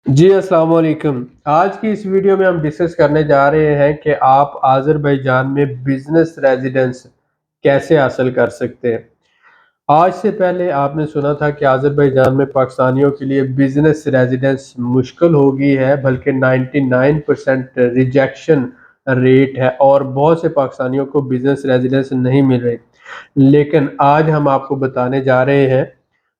जी, अस्सलाम वालेकुम। आज की इस वीडियो में हम डिस्कस करने जा रहे हैं कि आप अज़रबैजान में बिज़नेस रेज़िडेंस कैसे हासिल कर सकते हैं। आज से पहले आपने सुना था कि अज़रबैजान में पाकिस्तानियों के लिए बिज़नेस रेज़िडेंस मुश्किल हो गई है, बल्कि 99% रिजेक्शन रेट है और बहुत से पाकिस्तानियों को बिज़नेस रेज़िडेंस नहीं मिल रहे। लेकिन आज हम आपको बताने जा रहे हैं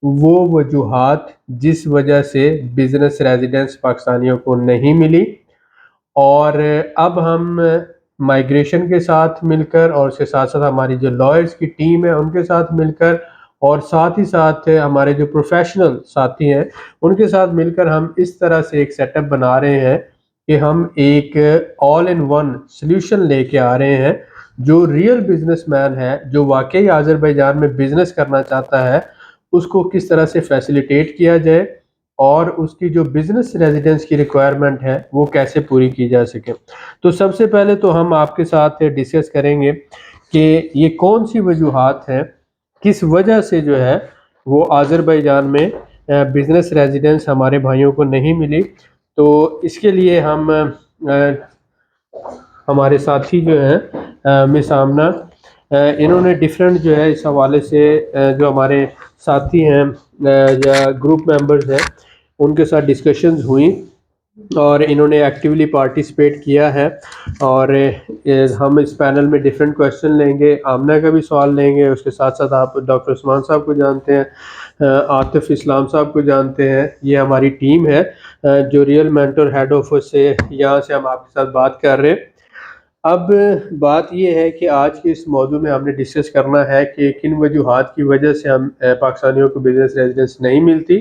वो वजूहात जिस वजह से बिज़नेस रेज़िडेंस पाकिस्तानियों को नहीं मिली, और अब हम माइग्रेशन के साथ मिलकर और उसके साथ-साथ हमारी जो लॉयर्स की टीम है उनके साथ मिलकर और साथ ही साथ हमारे जो प्रोफ़ेशनल साथी हैं, उनके साथ मिलकर हम इस तरह से एक सेटअप बना रहे हैं कि हम एक ऑल इन वन सॉल्यूशन लेके आ रहे हैं, जो रियल बिज़नेसमैन है, जो वाक़ई अज़रबैजान में बिज़नेस करना चाहता है, उसको किस तरह से फैसिलिटेट किया जाए और उसकी जो बिज़नेस रेज़िडेंस की रिक्वायरमेंट है, वो कैसे पूरी की जा सके। तो सबसे पहले तो हम आपके साथ डिस्कस करेंगे कि ये कौन-सी वजूहात हैं, किस वजह से जो है वो अज़रबैजान में बिज़नेस रेज़िडेंस हमारे भाइयों को नहीं मिली। तो इसके लिए हम हमारे साथी जो हैं मिस आमना, इन्होंने डिफरेंट जो है इस हवाले से जो हमारे साथी हैं या ग्रुप मेंबर्स हैं, उनके साथ डिस्कशंस हुई और इन्होंने एक्टिवली पार्टिसिपेट किया है। और हम इस पैनल में डिफरेंट क्वेश्चन लेंगे, आमना का भी सवाल लेंगे, उसके साथ-साथ आप डॉक्टर उस्मान साहब को जानते हैं, आतिफ इस्लाम साहब को जानते हैं। ये हमारी टीम है जो रियल मेंटर हेड ऑफ़िस से यहाँ से हम आपके साथ बात कर रहे हैं। अब बात ये है कि आज के इस मौजू में हमने डिस्कस करना है कि किन वजूहात की वजह से हम पाकिस्तानियों को बिज़नेस रेज़िडेंस नहीं मिलती।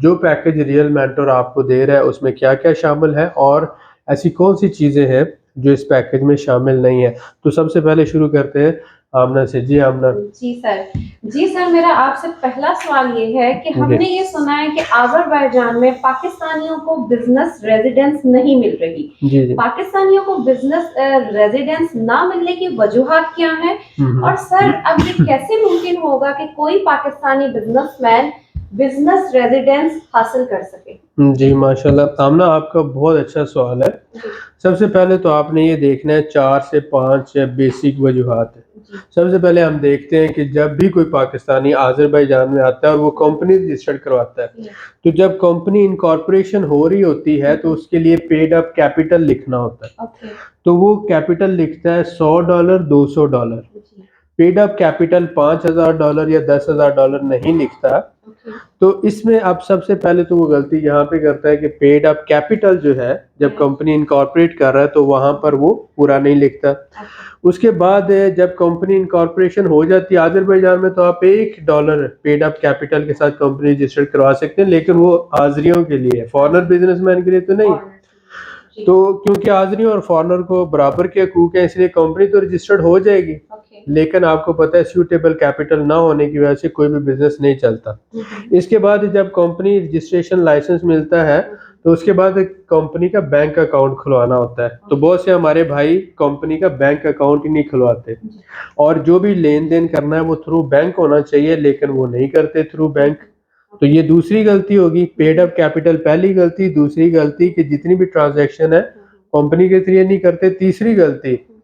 जो पैकेज रियल मेंटर आपको दे रहा है उसमें क्या-क्या शामिल है और ऐसी कौन-सी चीज़ें हैं जो इस पैकेज में शामिल नहीं है। तो सबसे पहले शुरू करते हैं आमना से। जी आमना। जी सर। जी सर, मेरा आपसे पहला सवाल ये है कि जी। हमने ये सुना है कि अज़रबैजान में पाकिस्तानियों को बिज़नेस रेज़िडेंस नहीं मिल रही। जी, जी। पाकिस्तानियों को बिज़नेस रेज़िडेंस ना मिलने की वजूहात क्या हैं? हुँ, और सर, अब ये हुँ। कैसे मुमकिन होगा कि कोई पाकिस्तानी बिज़नेसमैन बिज़नेस रेज़िडेंस हासिल कर सके? जी, माशाल्लाह। आमना आपका बहुत अच्छा सवाल है। जी, सबसे पहले तो आपने ये देखना है 4 से 5 बेसिक वजूहात हैं। जी, सबसे पहले हम देखते हैं कि जब भी कोई पाकिस्तानी अज़रबैजान में आता है और वो कंपनी रजिस्टर्ड करवाता है, जी, तो जब कंपनी इनकॉर्पोरेशन हो रही होती है तो उसके लिए पेड अप कैपिटल लिखना होता है। ओके, तो वो कैपिटल लिखता है $100 $200। जी, पेड अप कैपिटल $5000 या $10,000 नहीं लिखता। ओके, तो इसमें अब सबसे पहले तो वो गलती यहाँ पे करता है कि पेड अप कैपिटल जो है, जब यस, कंपनी इनकॉर्पोरेट कर रहा है तो वहाँ पर वो पूरा नहीं लिखता। ओके, उसके बाद जब कंपनी इनकॉर्पोरेशन हो जाती है अज़रबैजान में, तो आप $1 पेड अप कैपिटल के साथ कंपनी रजिस्टर्ड करवा सकते हैं, लेकिन वो हाज़िरियों के लिए है, फॉरेनर बिज़नेसमैन के लिए तो नहीं। फॉरेनर के लिए, तो जी, क्योंकि हाज़िरी और फॉरेनर को बराबर के हकूक हैं, इसलिए कंपनी तो रजिस्टर्ड हो जाएगी, ओके, लेकिन आपको पता है सूटेबल कैपिटल ना होने की वजह से कोई भी बिज़नेस नहीं चलता। हुँ, हुँ, इसके बाद जब कंपनी रजिस्ट्रेशन लाइसेंस मिलता है, हुँ, तो उसके बाद एक कंपनी का बैंक अकाउंट खुलवाना होता है। तो ओके, बहुत से हमारे भाई कंपनी का बैंक अकाउंट ही नहीं खुलवाते जी, और जो भी लेन-देन करना है वो थ्रू बैंक होना चाहिए, लेकिन वो नहीं करते थ्रू हुँ, बैंक। हुँ, तो ओके, ये दूसरी गलती होगी, हुँ, पेड हुँ, अप कैपिटल पहली गलती, दूसरी गलती कि जितनी भी ट्रांज़ैक्शन है, हुँ, हुँ, कंपनी के ज़रिए नहीं करते। तीसरी गलती हुँ, हुँ,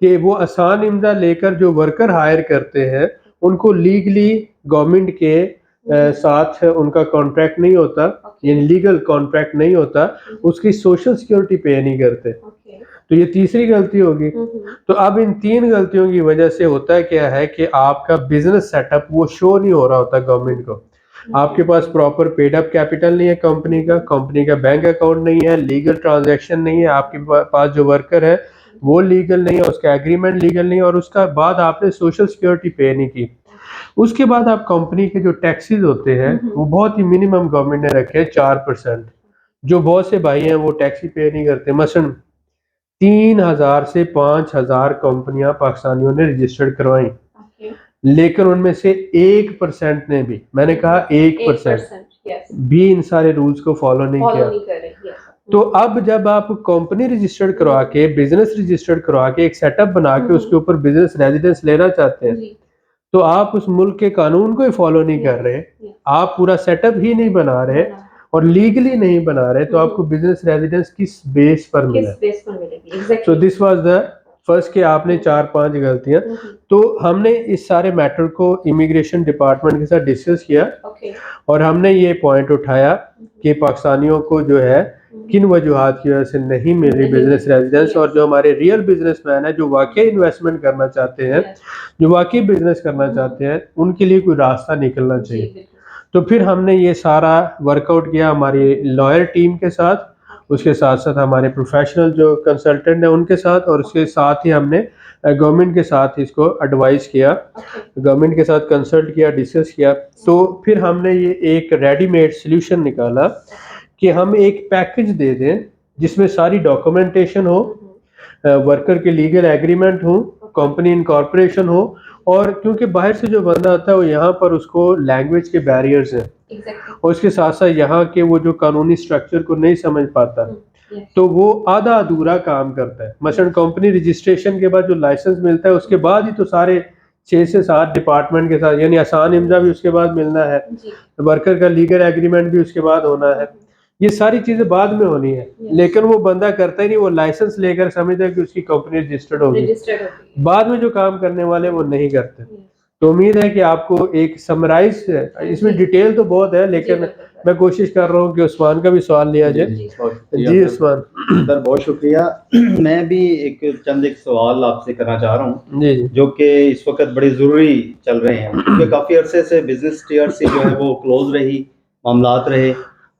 कि वो आसान इम्ज़ा लेकर जो वर्कर हायर करते हैं, ओके, उनको लीगली गवर्नमेंट के हुँ, हुँ, साथ उनका कॉन्ट्रैक्ट नहीं होता, ओके, यानी लीगल कॉन्ट्रैक्ट नहीं होता, हुँ, हुँ, उसकी सोशल सिक्योरिटी पे नहीं करते। ओके, तो ये तीसरी गलती होगी। हुँ, हुँ, तो अब इन 3 गलतियों की वजह से होता क्या है कि आपका बिज़नेस सेटअप वो शो नहीं हो रहा होता हुँ, गवर्नमेंट को। हुँ, आपके पास प्रॉपर पेड अप कैपिटल नहीं है हुँ, कंपनी का बैंक अकाउंट नहीं है, लीगल ट्रांज़ैक्शन नहीं है, आपके पास जो वर्कर है, हुँ, वो लीगल नहीं है, उसका एग्रीमेंट लीगल नहीं है और उसका बाद आपने सोशल सिक्योरिटी पे नहीं की। ओके, उसके बाद आप कंपनी के जो टैक्सेस होते हैं, हुँ, वो हुँ, बहुत ही मिनिमम गवर्नमेंट ने रखे हैं 4%। जो बहुत से भाई हैं वो टैक्स ही पे नहीं करते। मसलन 3000 से 5000 कंपनियां पाकिस्तानियों ने रजिस्टर्ड करवाई, ओके, लेकिन उनमें से 1% ने भी, मैंने हुँ, कहा हुँ, 1% 8% यस, भी इन सारे रूल्स को फॉलो नहीं फॉलो किया। नहीं कर रही, यस, तो हुँ, अब जब आप कंपनी रजिस्टर्ड हुँ, करवा के, बिजनेस रजिस्टर्ड करवा के, एक सेटअप बना हुँ, के उसके हुँ, ऊपर बिजनेस रेजिडेंस लेना चाहते हैं, जी, तो आप उस मुल्क के कानून को ही फॉलो नहीं कर यस, रहे, यस, आप पूरा सेटअप ही नहीं बना रहे, बना है, और लीगली नहीं बना रहे तो आपको बिजनेस रेजिडेंस किस बेस पर मिला? किस बेस पर मिलेगी? So exactly. This was the first कि आपने 4-5 गलतियां। तो हमने इस सारे मैटर को इमिग्रेशन डिपार्टमेंट के साथ डिस्कस किया ओके। और हमने ये पॉइंट उठाया कि पाकिस्तानियों को जो है किन वजूहात की वजह से नहीं मिल रही बिजनेस रेजिडेंस, और जो हमारे रियल बिजनेसमैन है जो वाकई इन्वेस्टमेंट करना चाहते हैं, जो वाकई बिजनेस करना चाहते हैं, उनके लिए कोई रास्ता निकलना जी चाहिए। बिल्कुल। तो फिर हमने ये सारा वर्कआउट किया हमारी लॉयर टीम के साथ, उसके साथ साथ हमारे प्रोफेशनल जो कंसल्टेंट हैं उनके साथ, और उसके साथ ही हमने गवर्नमेंट के साथ इसको एडवाइस किया, गवर्नमेंट के साथ कंसल्ट किया, डिस्कस किया। तो फिर हमने ये एक रेडीमेड सोल्यूशन निकाला कि हम एक पैकेज दे दें जिसमें सारी डॉक्यूमेंटेशन हो, वर्कर के लीगल एग्रीमेंट हो, कंपनी इनकॉर्पोरेशन हो, और क्योंकि बाहर से जो बंदा आता है वो यहाँ पर उसको लैंग्वेज के बैरियर्स हैं, और उसके साथ साथ यहाँ के वो जो कानूनी स्ट्रक्चर को नहीं समझ पाता, तो वो आधा अधूरा काम करता है। मसलन कंपनी रजिस्ट्रेशन के बाद जो लाइसेंस मिलता है उसके बाद ही तो सारे 6 से 7 डिपार्टमेंट के साथ, यानी आसान इम्जा भी उसके बाद मिलना है, वर्कर का लीगल एग्रीमेंट भी उसके बाद होना है, ये सारी चीजें बाद में होनी है। लेकिन वो बंदा करता ही नहीं, वो लाइसेंस लेकर समझता है कि उसकी कंपनी रजिस्टर्ड होगी, बाद में जो काम करने वाले वो नहीं करते। तो उम्मीद है कि आपको एक समराइज, इसमें डिटेल तो बहुत है लेकिन मैं कोशिश कर रहा हूँ कि उस्मान का भी सवाल लिया जाए। जी उस्मान। सर बहुत शुक्रिया। मैं भी एक सवाल आपसे करना चाह रहा हूँ जी जी। जो कि इस वक्त बड़े ज़रूरी चल रहे हैं, क्योंकि काफ़ी अरसे से बिजनेस टीआरसी जो है वो क्लोज रही, मामलात रहे।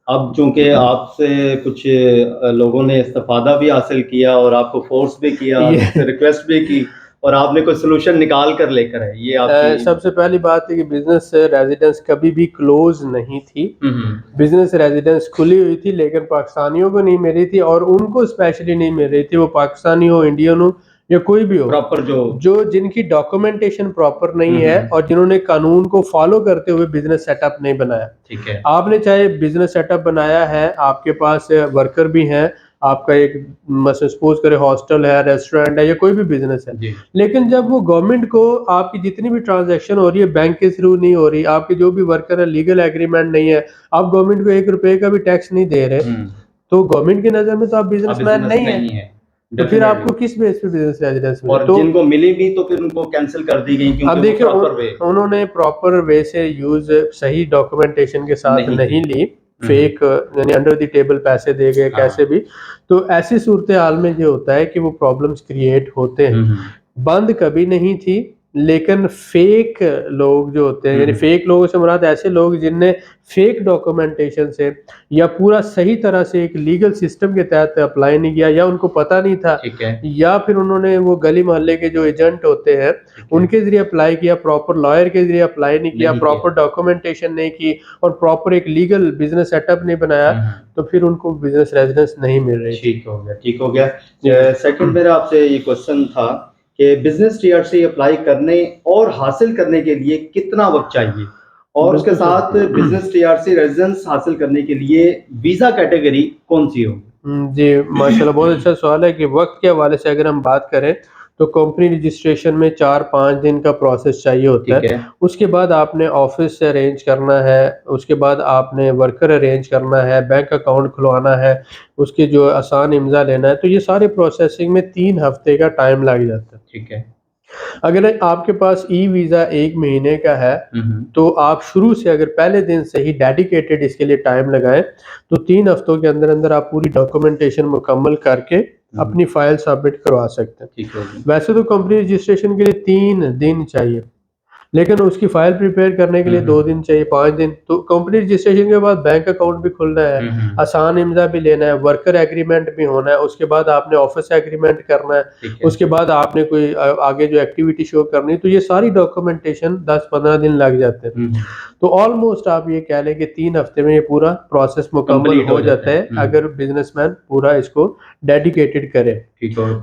अब चूंकि आपसे कुछ लोगों ने इस्तिफादा भी हासिल किया और आपको फोर्स भी किया, रिक्वेस्ट भी की, और आपने कोई सोल्यूशन निकाल कर लेकर है, ये आपकी सबसे पहली बात है कि बिजनेस रेजिडेंस कभी भी क्लोज नहीं थी। बिजनेस रेजिडेंस खुली हुई थी लेकिन पाकिस्तानियों को नहीं मिल रही थी, और उनको स्पेशली नहीं मिल रही थी, वो पाकिस्तानी हो, इंडियन हो या कोई भी हो, प्रॉपर जो जिनकी डॉक्यूमेंटेशन प्रॉपर नहीं है और जिन्होंने कानून को फॉलो करते हुए बिजनेस सेटअप नहीं बनाया। ठीक है। आपने चाहे बिजनेस सेटअप बनाया है, आपके पास वर्कर भी हैं, आपका एक सपोज करें हॉस्टल है, रेस्टोरेंट है, या कोई भी बिजनेस है, लेकिन जब वो गवर्नमेंट को आपकी जितनी भी ट्रांजैक्शन हो रही है बैंक के थ्रू नहीं हो रही, आपके जो भी वर्कर है लीगल एग्रीमेंट नहीं है, आप गवर्नमेंट को 1 रुपए का भी टैक्स नहीं दे रहे, तो गवर्नमेंट की नजर में तो आप बिजनेसमैन नहीं है। तो फिर आपको किस बेस पे बिजनेस रेजिडेंस मिला? और तो जिनको मिली भी तो फिर उनको कैंसिल कर दी गई, क्योंकि अब देखिए उन्होंने प्रॉपर वे से यूज सही डॉक्यूमेंटेशन के साथ नहीं ली, फेक यानी अंडर द टेबल पैसे दे गए कैसे भी। तो ऐसी सूरत हाल में ये होता है कि वो प्रॉब्लम्स क्रिएट होते हैं। बंद कभी नहीं थी, लेकिन फेक लोग जो होते हैं, यानी फेक लोगों से मुराद ऐसे लोग जिनने फेक डॉक्यूमेंटेशन से या पूरा सही तरह से एक लीगल सिस्टम के तहत अप्लाई नहीं किया, या उनको पता नहीं था, या फिर उन्होंने वो गली मोहल्ले के जो एजेंट होते हैं उनके जरिए अप्लाई किया, प्रॉपर लॉयर के जरिए अप्लाई नहीं किया, प्रॉपर डॉक्यूमेंटेशन नहीं की, और प्रॉपर एक लीगल बिजनेस सेटअप नहीं बनाया, तो फिर उनको बिजनेस रेजिडेंस नहीं मिल रही। ठीक हो गया, ठीक हो गया। सेकंड मेरा आपसे ये क्वेश्चन था कि बिजनेस टीआरसी अप्लाई करने और हासिल करने के लिए कितना वक्त चाहिए, और उसके साथ बिजनेस टीआरसी रेजिडेंस हासिल करने के लिए वीजा कैटेगरी कौन सी होगी? जी माशाल्लाह, बहुत अच्छा सवाल है कि वक्त के हवाले से अगर हम बात करें तो कंपनी रजिस्ट्रेशन में 4-5 दिन का प्रोसेस चाहिए होता है। उसके बाद आपने ऑफिस से अरेंज करना है, उसके बाद आपने वर्कर अरेंज करना है, बैंक अकाउंट खुलवाना है, उसके जो आसान इम्जा लेना है, तो ये सारे प्रोसेसिंग में 3 हफ्ते का टाइम लग जाता है। ठीक है। अगर आपके पास ई वीज़ा 1 महीने का है तो आप शुरू से अगर पहले दिन से ही डेडिकेटेड इसके लिए टाइम लगाएं तो 3 हफ्तों के अंदर अंदर आप पूरी डॉक्यूमेंटेशन मुकम्मल करके अपनी फाइल सबमिट करवा सकते हैं। ठीक है। वैसे तो कंपनी रजिस्ट्रेशन के लिए 3 दिन चाहिए, लेकिन उसकी फाइल प्रिपेयर करने के लिए 2 दिन चाहिए, 5 दिन। तो कंपनी रजिस्ट्रेशन के बाद बैंक अकाउंट भी खुलना है, आसान इम्जा भी लेना है, वर्कर एग्रीमेंट भी होना है, उसके बाद आपने ऑफिस एग्रीमेंट करना है, उसके बाद आपने कोई आगे जो एक्टिविटी शो करनी है, तो ये सारी डॉक्यूमेंटेशन 10-15 दिन लग जाते हैं। तो ऑलमोस्ट आप ये कह लें कि 3 हफ्ते में ये पूरा प्रोसेस मुकम्मल हो जाता है अगर बिजनेसमैन पूरा इसको डेडिकेटेड करे।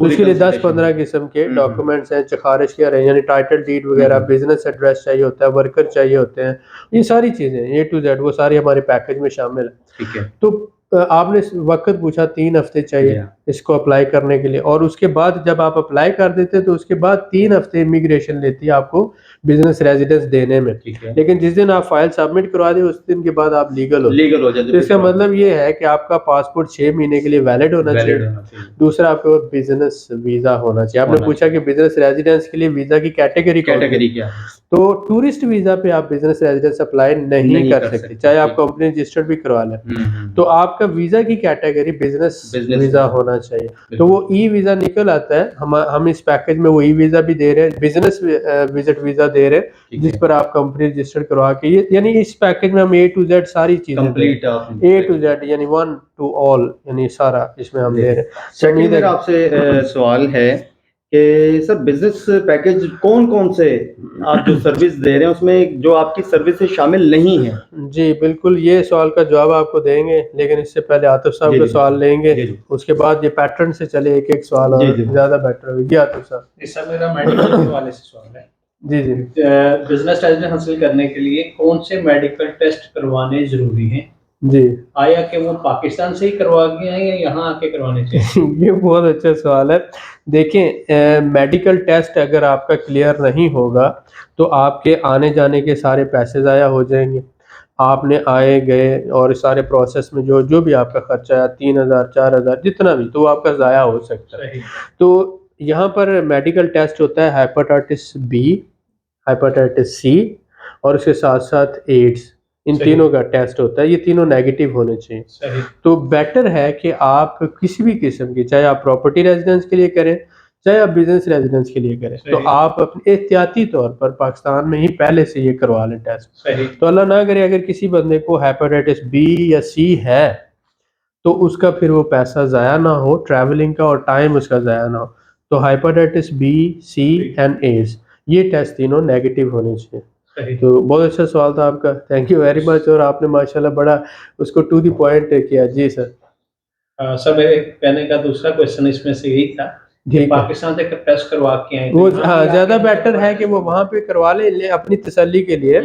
उसके लिए 10-15 किस्म के डॉक्यूमेंट्स हैं, चखारिश के रहे यानी टाइटल डीड वगैरह, बिजनेस एड्रेस चाहिए होता है, वर्कर चाहिए होते हैं, ये सारी चीजें A to Z वो सारी हमारे पैकेज में शामिल है। ठीक है। तो आपने वक्त पूछा 3 हफ्ते चाहिए Yeah. इसको अप्लाई करने के लिए, और उसके बाद जब आप अप्लाई कर देते हैं तो उसके बाद 3 हफ्ते इमिग्रेशन लेती है आपको बिजनेस रेजिडेंस देने में। ठीक है, लेकिन जिस दिन आप फाइल सबमिट करवा दें उस दिन के बाद आप लीगल हो। लीगल हो जाते तो इसका मतलब ये है कि आपका पासपोर्ट 6 महीने के लिए वैलिड होना वैलिड चाहिए। होना चाहिए, दूसरा आपके पास बिजनेस वीजा होना चाहिए। आपने होना पूछा कि बिजनेस रेजिडेंस के लिए वीजा की कैटेगरी कौन सी है? कैटेगरी क्या है? तो टूरिस्ट वीजा पे आप बिजनेस रेजिडेंस अप्लाई नहीं नहीं कर कर सकते, सकते, चाहे आप ठीक। कंपनी रजिस्टर्ड भी करवा लें। तो तो आपका वीजा की category business business visa visa, होना चाहिए। तो बिल्कुल, वो ई वीजा निकल आता है, हम इस पैकेज में वो ई वीजा भी दे रहे हैं, बिजनेस विजिट वीजा दे रहे हैं, ठीक जिस है, पर आप कंपनी रजिस्टर्ड करवा के ये यानी इस पैकेज में हम ए टू जेड सारी चीजें दे रहे कंप्लीट हैं। आप ए टू जेड यानी वन टू ऑल यानी सारा इसमें हम दे रहे हैं। तो सेकंड उम्मीद है मेरा आपसे सवाल है कि सर बिजनेस पैकेज कौन कौन से आप जो सर्विस दे रहे हैं उसमें जो आपकी सर्विसेज शामिल नहीं है? जी बिल्कुल, ये सवाल का जवाब आपको देंगे, लेकिन इससे पहले आतिफ साहब जी का जी सवाल लेंगे, जी जी उसके बाद ये पैटर्न से चले एक एक सवाल जी और जी ज्यादा बेटर होगी। जी आतिफ साहब। इस सब मेरा मेडिकल के हवाले से सवाल है। जी जी बिजनेस लाइसेंस हासिल करने के लिए कौन से मेडिकल टेस्ट करवाने जरूरी हैं? जी आया कि वो पाकिस्तान से ही करवा के आए या यहाँ आके करवाने चाहिए? ये बहुत अच्छा सवाल है। देखें, मेडिकल टेस्ट अगर आपका क्लियर नहीं होगा तो आपके आने जाने के सारे पैसे ज़ाया हो जाएंगे। आपने आए गए और सारे प्रोसेस में जो जो भी आपका खर्चा है 3,000 4,000 जितना भी, तो वो आपका ज़ाया हो सकता है। सही। तो यहाँ पर मेडिकल टेस्ट होता है हेपेटाइटिस बी, हेपेटाइटिस सी और उसके साथ साथ एड्स, इन सही। तीनों का टेस्ट होता है। ये तीनों नेगेटिव होने चाहिए। सही। तो बेटर है कि आप किसी भी किस्म की, चाहे आप प्रॉपर्टी रेजिडेंस के लिए करें चाहे आप बिजनेस रेजिडेंस के लिए करें, तो सही। आप अपने एहतियाती तौर पर पाकिस्तान में ही पहले से ये करवा लें टेस्ट। सही। तो अल्लाह ना करे अगर किसी बंदे को हेपेटाइटिस बी या सी है तो उसका फिर वो पैसा ज़ाया ना हो, ट्रैवलिंग का और टाइम उसका ज़ाया ना हो। तो hepatitis B, C and AIDS, ये टेस्ट तीनों नेगेटिव होने चाहिए। सही। तो बहुत अच्छा सवाल था आपका, थैंक यू वेरी मच, और आपने माशाल्लाह बड़ा उसको टू द पॉइंट किया। जी सर। सर मेरे कहने का दूसरा क्वेश्चन इसमें से यही था कि ठीक है, पाकिस्तान से टेस्ट करवा के आए वो तो यहाँ हाँ भी ज़्यादा आके बेटर है कि वो वहाँ पे करवा ले अपनी तसल्ली के लिए,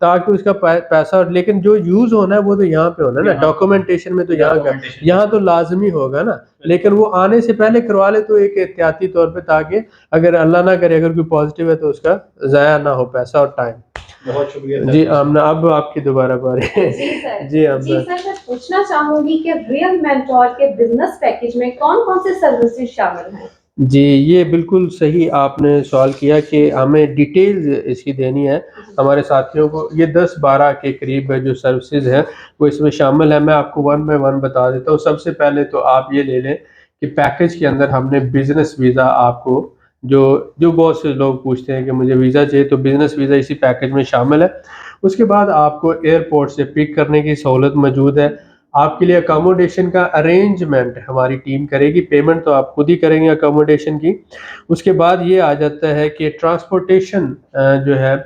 ताकि उसका पैसा, लेकिन जो यूज़ होना है वो तो यहाँ पे होना है ना, यहाँ पे। डॉक्यूमेंटेशन में तो यहाँ का, Documentation यहाँ तो लाजमी होगा ना, लेकिन वो आने से पहले करवा ले तो एक एहतियाती तौर पे, ताकि अगर अल्लाह ना करे अगर कोई पॉजिटिव है तो उसका ज़ाया ना हो पैसा और टाइम। बहुत शुक्रिया जी आमना, अब आपकी दोबारा बारी है। जी सर। जी आमना। जी सर, मैं पूछना चाहूंगी कि रियल मेंटोर के बिजनेस पैकेज में कौन कौन से सर्विसेज शामिल हैं? जी, ये बिल्कुल सही आपने सवाल किया कि हमें डिटेल्स इसकी देनी है हमारे साथियों को। ये 10-12 के करीब जो सर्विसेज हैं वो इसमें शामिल है। मैं आपको वन बाय वन बता देता हूँ। सबसे पहले तो आप ये ले लें कि पैकेज के अंदर हमने बिजनेस वीज़ा आपको, जो जो बहुत से लोग पूछते हैं कि मुझे वीज़ा चाहिए, तो बिजनेस वीज़ा इसी पैकेज में शामिल है। उसके बाद आपको एयरपोर्ट से पिक करने की सहूलत मौजूद है। आपके लिए अकोमोडेशन का अरेंजमेंट हमारी टीम करेगी, पेमेंट तो आप खुद ही करेंगे अकोमोडेशन की। उसके बाद ये आ जाता है कि ट्रांसपोर्टेशन जो है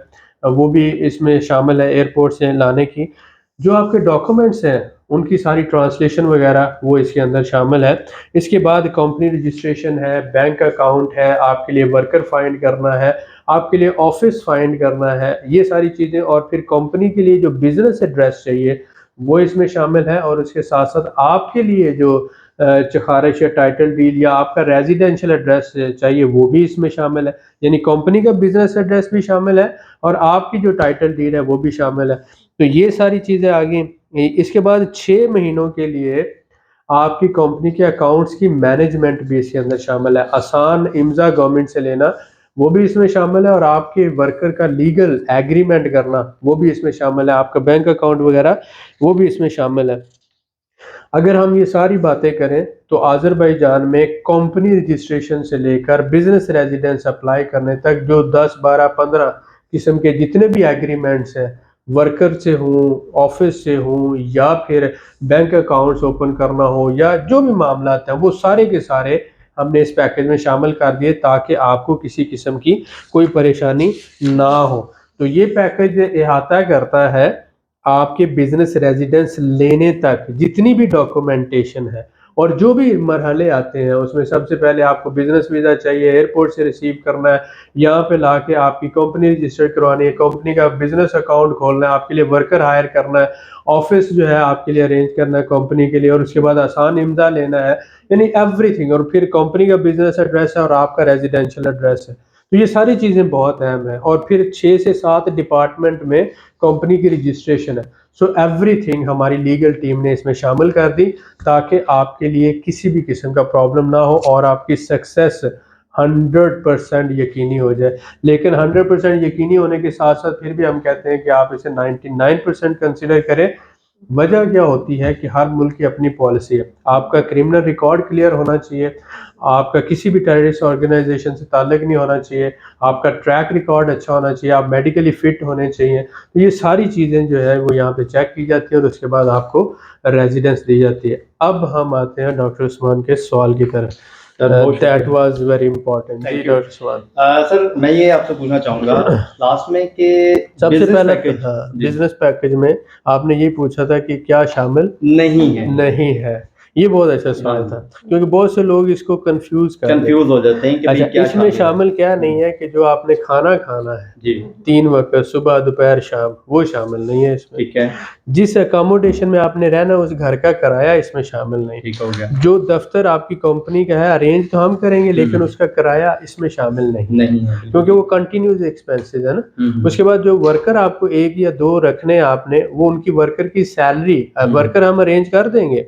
वो भी इसमें शामिल है, एयरपोर्ट से लाने की। जो आपके डॉक्यूमेंट्स हैं उनकी सारी ट्रांसलेशन वगैरह वो इसके अंदर शामिल है। इसके बाद कंपनी रजिस्ट्रेशन है, बैंक अकाउंट है, आपके लिए वर्कर फाइंड करना है, आपके लिए ऑफिस फाइंड करना है, ये सारी चीज़ें, और फिर कंपनी के लिए जो बिजनेस एड्रेस चाहिए वो इसमें शामिल है। और उसके साथ साथ आपके लिए जो सिफारिश या टाइटल डील या आपका रेजिडेंशियल एड्रेस चाहिए वो भी इसमें शामिल है, यानी कंपनी का बिजनेस एड्रेस भी शामिल है और आपकी जो टाइटल डील है वो भी शामिल है। तो ये सारी चीज़ें आ गई। इसके बाद 6 महीनों के लिए आपकी कंपनी के अकाउंट्स की मैनेजमेंट भी इसके अंदर शामिल है। आसान इम्ज़ा गवर्नमेंट से लेना वो भी इसमें शामिल है, और आपके वर्कर का लीगल एग्रीमेंट करना वो भी इसमें शामिल है, आपका बैंक अकाउंट वगैरह वो भी इसमें शामिल है। अगर हम ये सारी बातें करें तो आज़रबाईजान में कंपनी रजिस्ट्रेशन से लेकर बिजनेस रेजिडेंस अप्लाई करने तक जो 10, 12, 15 किस्म के जितने भी एग्रीमेंट्स हैं, वर्कर से हों, ऑफिस से हों, या फिर बैंक अकाउंट्स ओपन करना हो, या जो भी मामला हैं, वो सारे के सारे हमने इस पैकेज में शामिल कर दिए ताकि आपको किसी किस्म की कोई परेशानी ना हो। तो ये पैकेज अहाता करता है आपके बिजनेस रेजिडेंस लेने तक जितनी भी डॉक्यूमेंटेशन है और जो भी मरहले आते हैं उसमें सबसे पहले आपको बिजनेस वीज़ा चाहिए, एयरपोर्ट से रिसीव करना है, यहाँ पे लाके आपकी कंपनी रजिस्टर करवानी है, कंपनी का बिजनेस अकाउंट खोलना है, आपके लिए वर्कर हायर करना है, ऑफिस जो है आपके लिए अरेंज करना है कंपनी के लिए, और उसके बाद आसान इम्दा लेना है, यानी एवरीथिंग। और फिर कंपनी का बिजनेस एड्रेस है और आपका रेजिडेंशियल एड्रेस है। तो ये सारी चीज़ें बहुत अहम है। और फिर 6 से 7 डिपार्टमेंट में कंपनी की रजिस्ट्रेशन है। सो एवरीथिंग हमारी लीगल टीम ने इसमें शामिल कर दी ताकि आपके लिए किसी भी किस्म का प्रॉब्लम ना हो और आपकी सक्सेस 100% यकीनी हो जाए। लेकिन 100% यकीनी होने के साथ साथ फिर भी हम कहते हैं कि आप इसे 99% कंसिडर करें। वजह क्या होती है कि हर मुल्क की अपनी पॉलिसी है। आपका क्रिमिनल रिकॉर्ड क्लियर होना चाहिए, आपका किसी भी टेररिस्ट ऑर्गेनाइजेशन से ताल्लुक नहीं होना चाहिए, आपका ट्रैक रिकॉर्ड अच्छा होना चाहिए, आप मेडिकली फिट होने चाहिए। तो ये सारी चीज़ें जो है वो यहाँ पे चेक की जाती है और उसके बाद आपको रेजिडेंस दी जाती है। अब हम आते हैं डॉक्टर उस्मान के सवाल की तरफ। That was very important. जी डॉक्टर उस्मान, सर मैं ये आपसे पूछना चाहूँगा लास्ट में कि सबसे बिजनेस पहले पैकेज बिजनेस पैकेज में आपने ये पूछा था कि क्या शामिल नहीं है, नहीं है। ये बहुत अच्छा सवाल था क्योंकि बहुत से लोग इसको कंफ्यूज कर देते हैं। कंफ्यूज हो जाते हैं कि भाई अच्छा, क्या इसमें शामिल क्या नहीं है कि जो आपने खाना खाना है जी 3 वक्त सुबह दोपहर शाम, वो शामिल नहीं है इसमें। ठीक है, जिस अकोमोडेशन में आपने रहना उस घर का किराया इसमें शामिल नहीं। ठीक हो गया, जो दफ्तर आपकी कंपनी का है अरेंज तो हम करेंगे लेकिन उसका किराया इसमें शामिल नहीं नहीं है क्योंकि वो कंटिन्यूस एक्सपेंसेस है ना। हम्म, उसके बाद जो वर्कर आपको 1 या 2 रखने हैं आपने, वो उनकी वर्कर की सैलरी वर्कर हम अरेंज कर देंगे।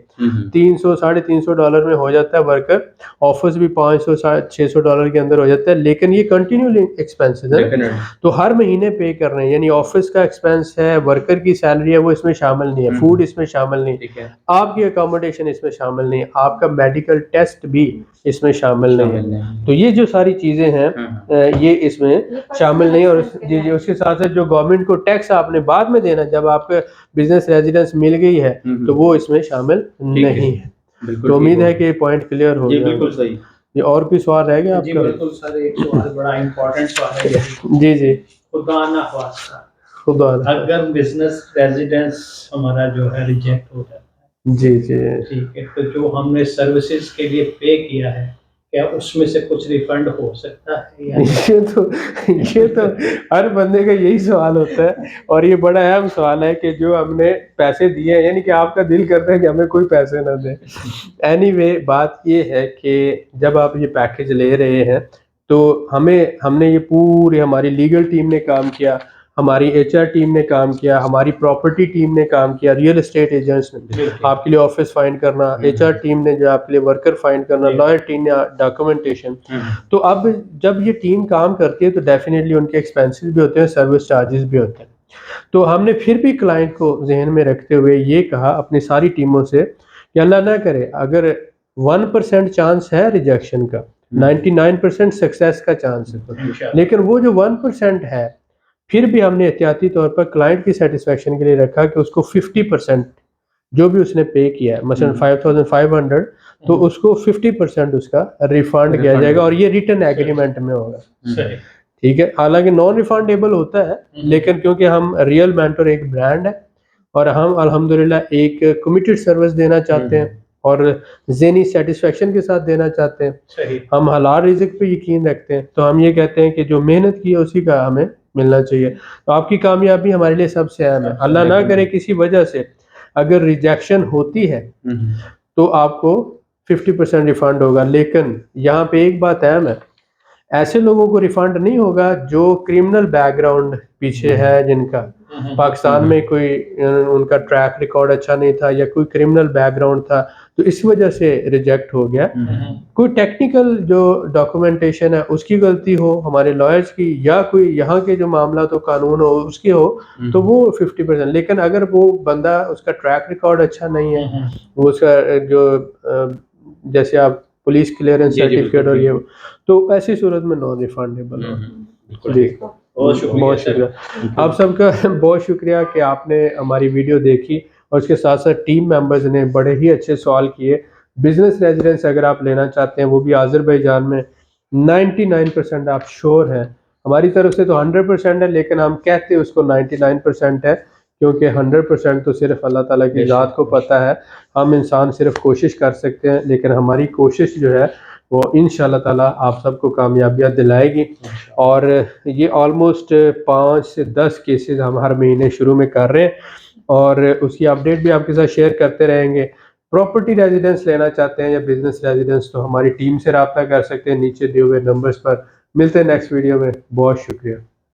300 $350 में हो जाता है वर्कर, ऑफिस भी 500 $600 के अंदर हो जाता है, लेकिन ये कंटिन्यू एक्सपेंसेस है डेफिनेटली तो हर महीने पे कर रहे हैं। यानी ऑफिस का एक्सपेंस है, वर्कर की सैलरी है, वो इसमें शामिल नहीं है, फूड इसमें शामिल नहीं, ठीक है, आपकी अकोमोडेशन इसमें शामिल नहीं, आपका मेडिकल टेस्ट भी इसमें शामिल नहीं है। तो ये जो सारी चीजें हैं ये इसमें शामिल नहीं। और जी जी उसके साथ साथ जो गवर्नमेंट को टैक्स आपने बाद में देना जब आपको बिजनेस रेजिडेंस मिल गई है तो वो इसमें शामिल नहीं है। तो उम्मीद है कि ये पॉइंट क्लियर हो जी गया। बिल्कुल सही। ये और कोई सवाल रह गया जी आपका? बिल्कुल सर, एक सवाल बड़ा इम्पोर्टेंट सवाल है ये। जी जी खुदा ना खास्ता, खुदा ना। अगर बिजनेस रेजिडेंस हमारा जो है रिजेक्ट हो जाता है, जी जी ठीक है, तो जो हमने सर्विसेज के लिए पे किया है क्या उसमें से कुछ रिफंड हो सकता है या नहीं? ये तो हर बंदे का यही सवाल होता है और ये बड़ा अहम सवाल है कि जो हमने पैसे दिए हैं, यानी कि आपका दिल करता है कि हमें कोई पैसे ना दे। एनीवे बात ये है कि जब आप ये पैकेज ले रहे हैं तो हमने ये पूरी हमारी लीगल टीम ने काम किया, हमारी एचआर टीम ने काम किया, हमारी प्रॉपर्टी टीम ने काम किया, रियल एस्टेट एजेंट्स ने आपके लिए ऑफिस फाइंड करना, एचआर टीम ने जो आपके लिए वर्कर फाइंड करना, लॉयर टीम ने डॉक्यूमेंटेशन। तो अब जब ये टीम काम करती है तो डेफिनेटली उनके एक्सपेंसेस भी होते हैं, सर्विस चार्जेस भी होते हैं। तो हमने फिर भी क्लाइंट को जहन में रखते हुए ये कहा अपनी सारी टीमों से कि अल्लाह ना करे अगर 1% चांस है रिजेक्शन का, 99% सक्सेस का चांस है, लेकिन वो जो 1% है फिर भी हमने एहतियाती तौर पर क्लाइंट की सेटिस्फेक्शन के लिए रखा कि उसको 50% जो भी उसने पे किया है, मसलन 5500 तो उसको 50% उसका रिफंड किया जाएगा और ये रिटर्न एग्रीमेंट में होगा। सही, ठीक है, हालांकि नॉन रिफंडेबल होता है लेकिन क्योंकि हम रियल मेंटर एक ब्रांड है और हम अल्हम्दुलिल्लाह एक कमिटेड सर्विस देना चाहते हैं और ज़हनी सेटिस्फेक्शन के साथ देना चाहते हैं, सही, हम हलाल रिज़्क पे यकीन रखते हैं, तो हम ये कहते हैं कि जो मेहनत की है उसी का हमें मिलना चाहिए। तो आपकी कामयाबी हमारे लिए सबसे अहम है। अल्लाह ना करे किसी वजह से अगर रिजेक्शन होती है तो आपको 50% रिफंड होगा, लेकिन यहाँ पे एक बात अहम है, ऐसे लोगों को रिफंड नहीं होगा जो क्रिमिनल बैकग्राउंड पीछे है, जिनका पाकिस्तान में कोई उनका ट्रैक रिकॉर्ड अच्छा नहीं था या कोई क्रिमिनल बैकग्राउंड था तो इस वजह से रिजेक्ट हो गया। कोई टेक्निकल जो डॉक्यूमेंटेशन है उसकी गलती हो हमारे लॉयर्स की या कोई यहाँ के जो मामला तो कानून हो उसकी हो तो वो 50%। लेकिन अगर वो बंदा उसका ट्रैक रिकॉर्ड अच्छा नहीं है, वो उसका जो जैसे आप पुलिस क्लियरेंस सर्टिफिकेट और ये, तो ऐसी सूरत में नॉन रिफंडेबल हो। जी बहुत शुक्रिया आप सबका बहुत शुक्रिया कि आपने हमारी वीडियो देखी और उसके साथ साथ टीम मेंबर्स ने बड़े ही अच्छे सवाल किए। बिजनेस रेजिडेंस अगर आप लेना चाहते हैं वो भी आज़रबाईजान में 99% आप श्योर हैं, हमारी तरफ से तो 100% है लेकिन हम कहते हैं उसको 99% है क्योंकि 100% तो सिर्फ अल्लाह ताला की ज़ात को पता है। हम इंसान सिर्फ कोशिश कर सकते हैं, लेकिन हमारी कोशिश जो है वो इंशाल्लाह ताला आप सबको कामयाबियाँ दिलाएगी। और ये ऑलमोस्ट 5 से 10 केसेस हम हर महीने शुरू में कर रहे हैं और उसकी अपडेट भी आपके साथ शेयर करते रहेंगे। प्रॉपर्टी रेजिडेंस लेना चाहते हैं या बिजनेस रेजिडेंस, तो हमारी टीम से रब्ता कर सकते हैं नीचे दिए हुए नंबर्स पर। मिलते हैं नेक्स्ट वीडियो में। बहुत शुक्रिया।